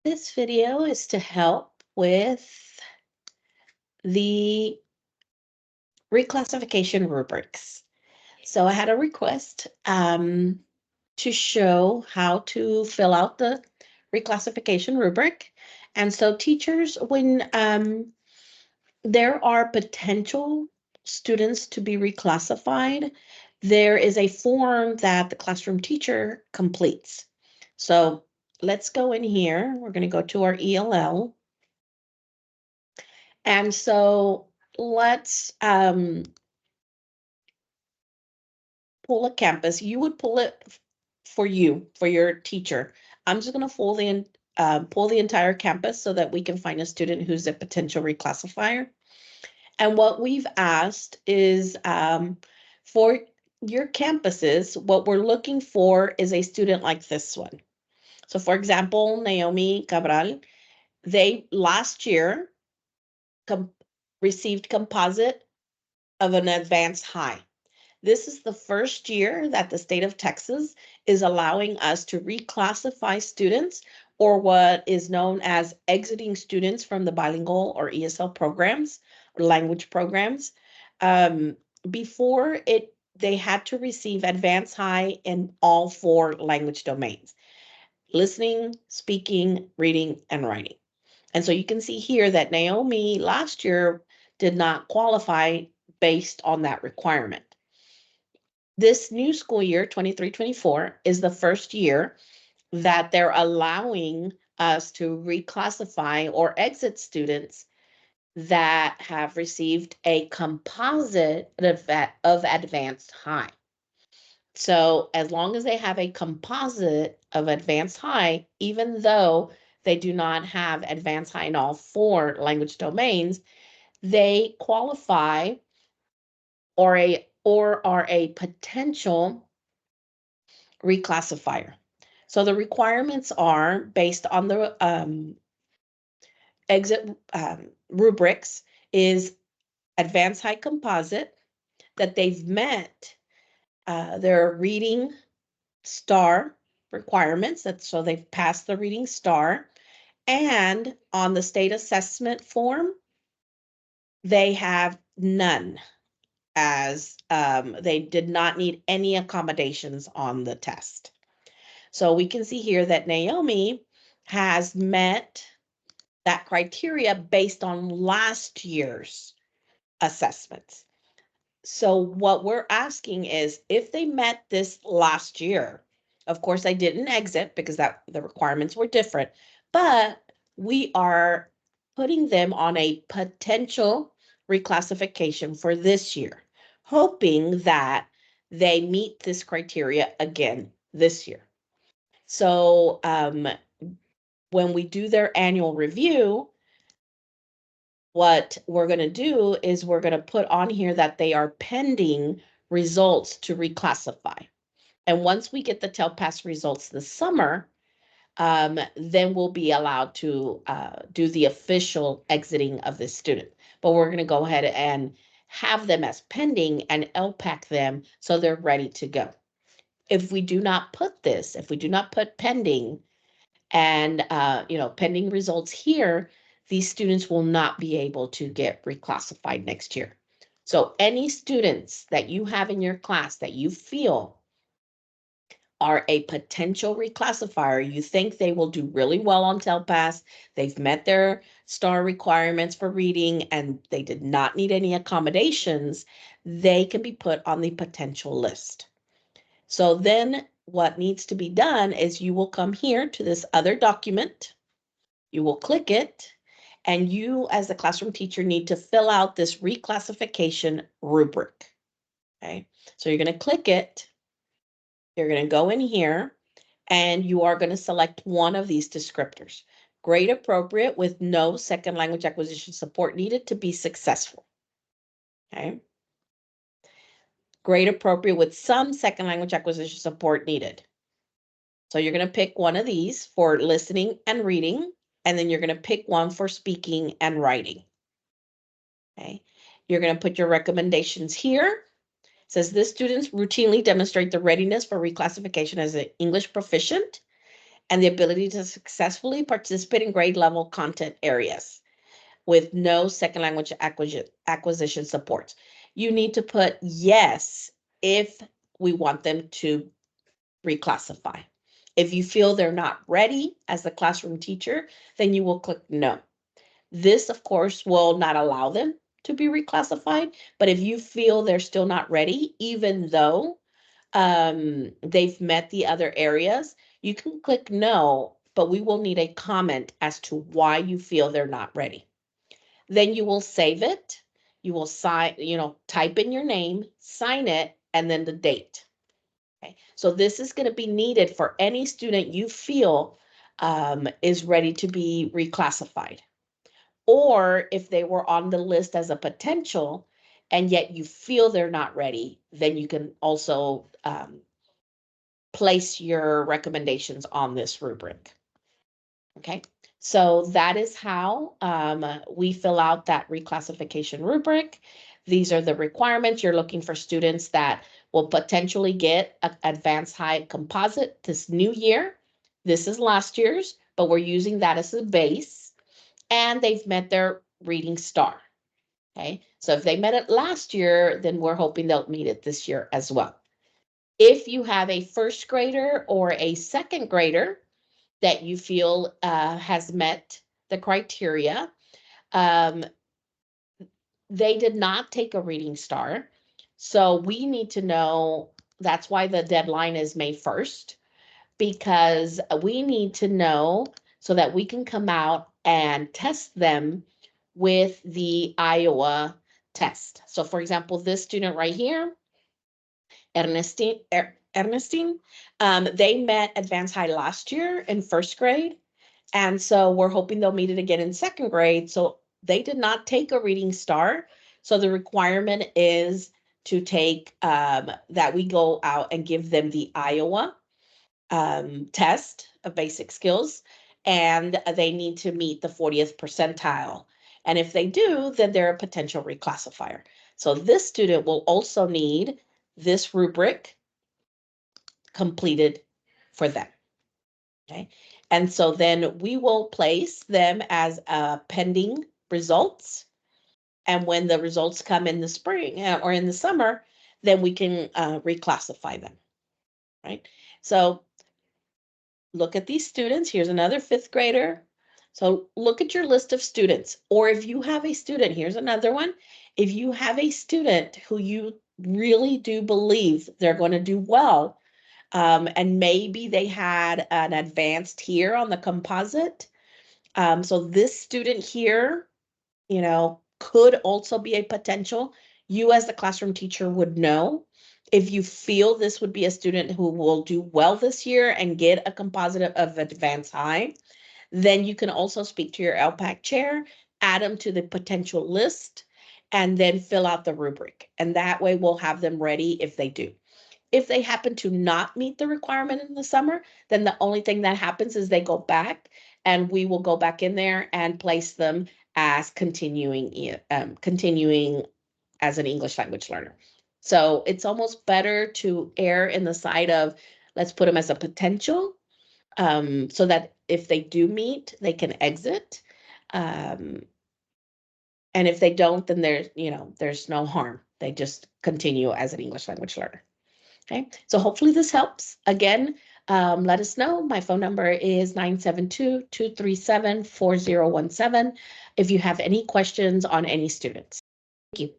This video is to help with the reclassification rubrics. So I had a request to show how to fill out the reclassification rubric. And so teachers, when there are potential students to be reclassified, there is a form that the classroom teacher completes. So let's go in here. We're going to go to our ELL. And so let's pull a campus. You would pull it for you, for your teacher. I'm just going to pull the entire campus so that we can find a student who's a potential reclassifier. And what we've asked is for your campuses, what we're looking for is a student like this one. So for example, Naomi Cabral, they last year received composite of an advanced high. This is the first year that the state of Texas is allowing us to reclassify students, or what is known as exiting students from the bilingual or ESL programs or language programs. Before they had to receive advanced high in all 4 language domains: listening, speaking, reading, and writing. And so you can see here that Naomi last year did not qualify based on that requirement. This new school year, 23-24, is the first year that they're allowing us to reclassify or exit students that have received a composite of advanced high. So as long as they have a composite of advanced high, even though they do not have advanced high in all 4 language domains, they qualify or are a potential reclassifier. So the requirements are based on the exit rubrics is advanced high composite, that they've met their reading star requirements. So they've passed the reading star. And on the state assessment form, they have none, as they did not need any accommodations on the test. So we can see here that Naomi has met that criteria based on last year's assessments. So what we're asking is, if they met this last year, of course they didn't exit because the requirements were different, but we are putting them on a potential reclassification for this year, hoping that they meet this criteria again this year. So when we do their annual review, what we're going to do is we're going to put on here that they are pending results to reclassify. And once we get the TELPAS results this summer, then we'll be allowed to do the official exiting of this student. But we're going to go ahead and have them as pending and LPAC them so they're ready to go. If we do not put pending and pending results here, these students will not be able to get reclassified next year. So any students that you have in your class that you feel are a potential reclassifier, you think they will do really well on TELPAS, they've met their STAR requirements for reading, and they did not need any accommodations, they can be put on the potential list. So then what needs to be done is you will come here to this other document, you will click it, and you as the classroom teacher need to fill out this reclassification rubric. Okay, so you're going to click it, you're going to go in here, and you are going to select one of these descriptors. Grade appropriate with no second language acquisition support needed to be successful. Okay. Grade appropriate with some second language acquisition support needed. So you're going to pick one of these for listening and reading, and then you're going to pick one for speaking and writing. Okay. You're going to put your recommendations here. It says this students routinely demonstrate the readiness for reclassification as an English proficient and the ability to successfully participate in grade level content areas with no second language acquisition support. You need to put yes if we want them to reclassify. If you feel they're not ready as the classroom teacher, then you will click no. This, of course, will not allow them to be reclassified, but if you feel they're still not ready, even though they've met the other areas, you can click no, but we will need a comment as to why you feel they're not ready. Then you will save it. You will sign, type in your name, sign it, and then the date. Okay. So this is going to be needed for any student you feel is ready to be reclassified. Or if they were on the list as a potential and yet you feel they're not ready, then you can also place your recommendations on this rubric. Okay, so that is how we fill out that reclassification rubric. These are the requirements. You're looking for students that will potentially get an advanced high composite this new year. This is last year's, but we're using that as a base, and they've met their reading star. Okay, so if they met it last year, then we're hoping they'll meet it this year as well. If you have a first grader or a second grader that you feel has met the criteria, they did not take a reading star. So we need to know, that's why the deadline is May 1st, because we need to know so that we can come out and test them with the Iowa test. So for example, this student right here, Ernestine, they met advanced high last year in first grade. And so we're hoping they'll meet it again in second grade. So they did not take a reading star. So the requirement is to take that we go out and give them the Iowa test of basic skills, and they need to meet the 40th percentile. And if they do, then they're a potential reclassifier. So this student will also need this rubric completed for them. Okay, and so then we will place them as pending results. And when the results come in the spring or in the summer, then we can reclassify them, right? So look at these students. Here's another fifth grader. So look at your list of students, or if you have a student, here's another one. If you have a student who you really do believe they're going to do well, and maybe they had an advanced here on the composite. So this student here, could also be a potential. You as the classroom teacher would know. If you feel this would be a student who will do well this year and get a composite of advanced high, then you can also speak to your LPAC chair, add them to the potential list, and then fill out the rubric. And that way we'll have them ready if they do. If they happen to not meet the requirement in the summer, then the only thing that happens is they go back and we will go back in there and place them as continuing as an English language learner. So it's almost better to err in the side of let's put them as a potential, so that if they do meet, they can exit. And if they don't, then there's no harm. They just continue as an English language learner. Okay, so hopefully this helps. Again, let us know. My phone number is 972-237-4017 if you have any questions on any students. Thank you.